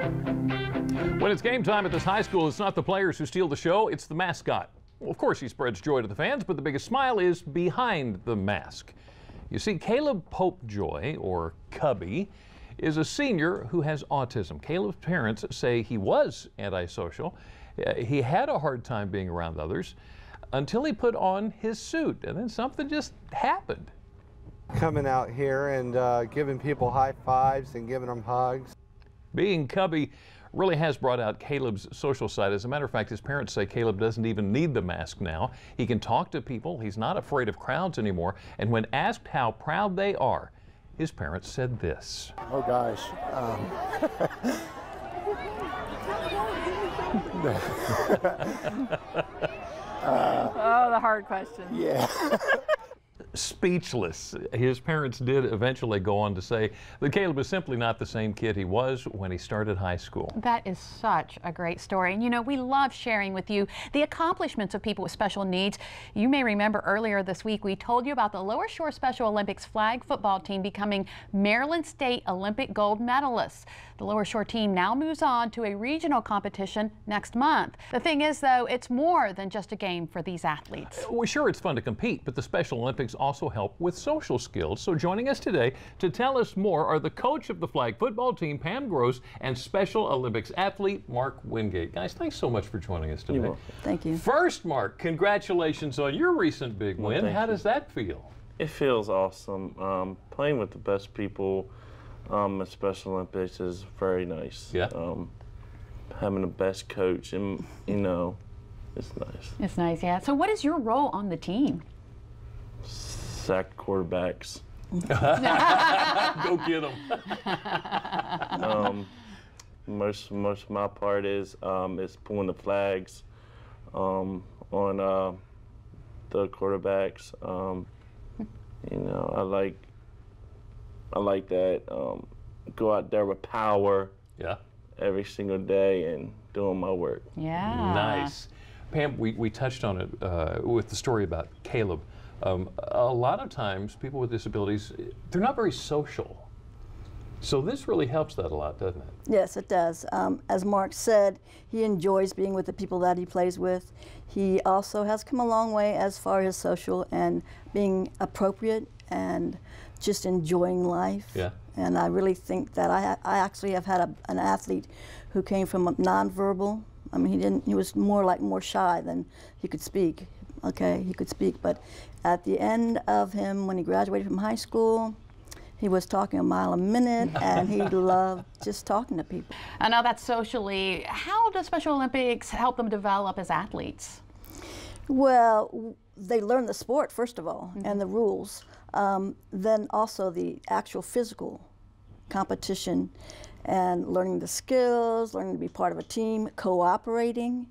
When it's game time at this high school, it's not the players who steal the show, it's the mascot. Well, of course, he spreads joy to the fans, but the biggest smile is behind the mask. You see, Caleb Popejoy, or Cubby, is a senior who has autism. Caleb's parents say he was antisocial. He had a hard time being around others until he put on his suit, and then something just happened. Coming out here and giving people high fives and giving them hugs. Being Cubby really has brought out Caleb's social side. As a matter of fact, his parents say Caleb doesn't even need the mask now. He can talk to people. He's not afraid of crowds anymore. And when asked how proud they are, his parents said this. Oh gosh. Oh, the hard question. Yeah. Speechless. His parents did eventually go on to say that Caleb is simply not the same kid he was when he started high school. That is such a great story. And you know, we love sharing with you the accomplishments of people with special needs. You may remember earlier this week we told you about the Lower Shore Special Olympics flag football team becoming Maryland State Olympic gold medalists. The Lower Shore team now moves on to a regional competition next month. The thing is, though, it's more than just a game for these athletes. Well, sure, it's fun to compete, but the Special Olympics also help with social skills. So joining us today to tell us more are the coach of the flag football team, Pam Gross, and Special Olympics athlete, Mark Wingate. Guys, thanks so much for joining us today. Thank you. First, Mark, congratulations on your recent big win. How does that feel? It feels awesome. Playing with the best people at Special Olympics is very nice. Yeah. Having the best coach, and you know, it's nice. It's nice, yeah. So what is your role on the team? Sack quarterbacks. Go get them. Most of my part is pulling the flags on the quarterbacks. You know, I like that. Go out there with power. Yeah. Every single day and doing my work. Yeah. Nice. Pam, we touched on it with the story about Caleb. A lot of times people with disabilities, they're not very social. So this really helps that a lot, doesn't it? Yes, it does. As Mark said, he enjoys being with the people that he plays with. He also has come a long way as far as social and being appropriate and just enjoying life. Yeah. And I really think that I actually have had an athlete who came from a nonverbal. I mean, he was more shy than he could speak. Okay, he could speak, but at the end of him, when he graduated from high school, he was talking a mile a minute, and he loved just talking to people. I know that's socially. How does Special Olympics help them develop as athletes? Well, they learn the sport, first of all, and the rules. Then also the actual physical competition and learning the skills, learning to be part of a team. Cooperating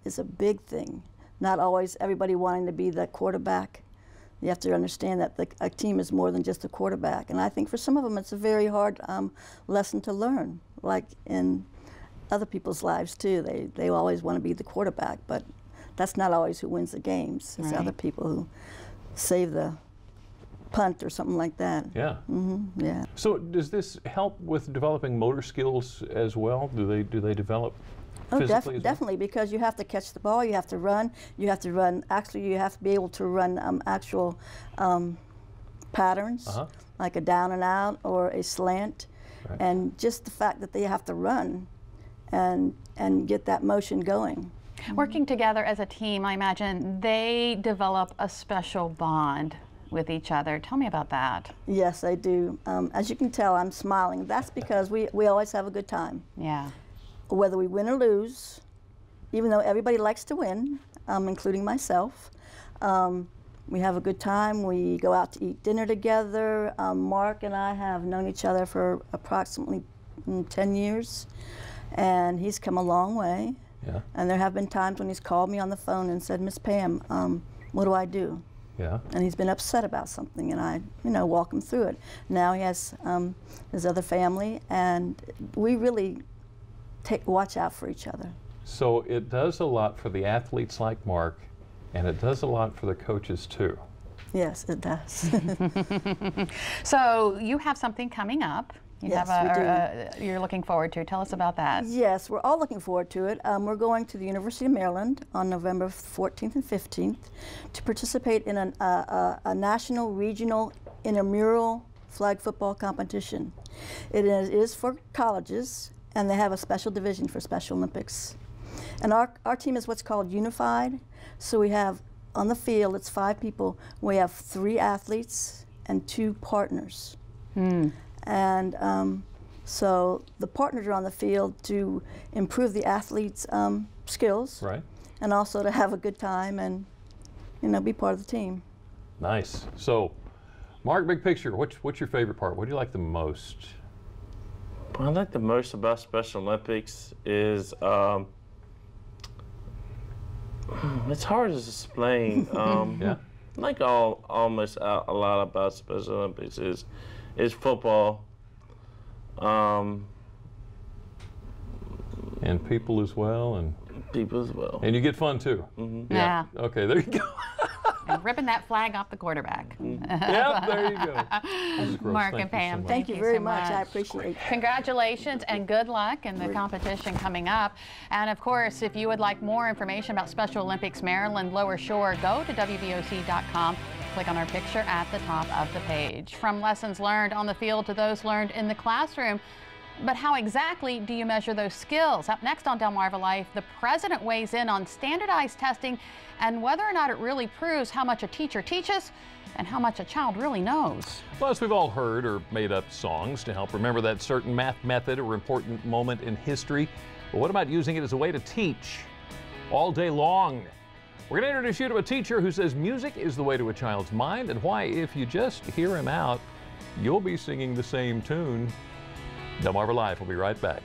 is a big thing. Not always everybody wanting to be the quarterback. You have to understand that a team is more than just a quarterback. And I think for some of them it's a very hard lesson to learn, like in other people's lives too. They always want to be the quarterback, but that's not always who wins the games. It's other people who save the punt or something like that. Yeah. Yeah. So does this help with developing motor skills as well? Do they develop? Oh, definitely, because you have to catch the ball, you have to run, actually you have to be able to run actual patterns, like a down and out or a slant, and just the fact that they have to run and get that motion going. Working together as a team, I imagine they develop a special bond with each other. Tell me about that. Yes, they do. As you can tell, I'm smiling. That's because we always have a good time. Yeah. Whether we win or lose, even though everybody likes to win, including myself, we have a good time. We go out to eat dinner together. Mark and I have known each other for approximately 10 years, and he's come a long way. Yeah. And there have been times when he's called me on the phone and said, "Miss Pam, what do I do?" Yeah. And he's been upset about something, and I, walk him through it. Now he has his other family, and we really watch out for each other. So it does a lot for the athletes like Mark, and it does a lot for the coaches too. Yes, it does. So you have something coming up. You Yes, have you're looking forward to. Tell us about that. Yes, we're all looking forward to it. We're going to the University of Maryland on November 14th and 15th to participate in a national, regional, intramural flag football competition. It is for colleges, and they have a special division for Special Olympics. And our team is what's called unified. So we have, on the field, it's 5 people. We have 3 athletes and 2 partners. And so the partners are on the field to improve the athletes' skills, Right. and also to have a good time and, you know, be part of the team. Nice. So, Mark, big picture, what's your favorite part? What do you like the most? What I like the most about Special Olympics is it's hard to explain. Yeah. Like almost a lot about Special Olympics is football. And people as well, and People as well. you get fun too. Yeah. Okay, there you go. And ripping that flag off the quarterback. Yep, there you go. Mrs. Gross, Mark thank and you so Pam, much. Thank you very so much. I appreciate it. Congratulations and good luck in the competition coming up. And of course, if you would like more information about Special Olympics Maryland Lower Shore, go to WBOC.com. Click on our picture at the top of the page. From lessons learned on the field to those learned in the classroom. But how exactly do you measure those skills? Up next on Delmarva Life, the president weighs in on standardized testing and whether or not it really proves how much a teacher teaches and how much a child really knows. Plus, we've all heard or made up songs to help remember that certain math method or important moment in history. But what about using it as a way to teach all day long? We're going to introduce you to a teacher who says music is the way to a child's mind, and why, if you just hear him out, you'll be singing the same tune. Delmarva Life will be right back.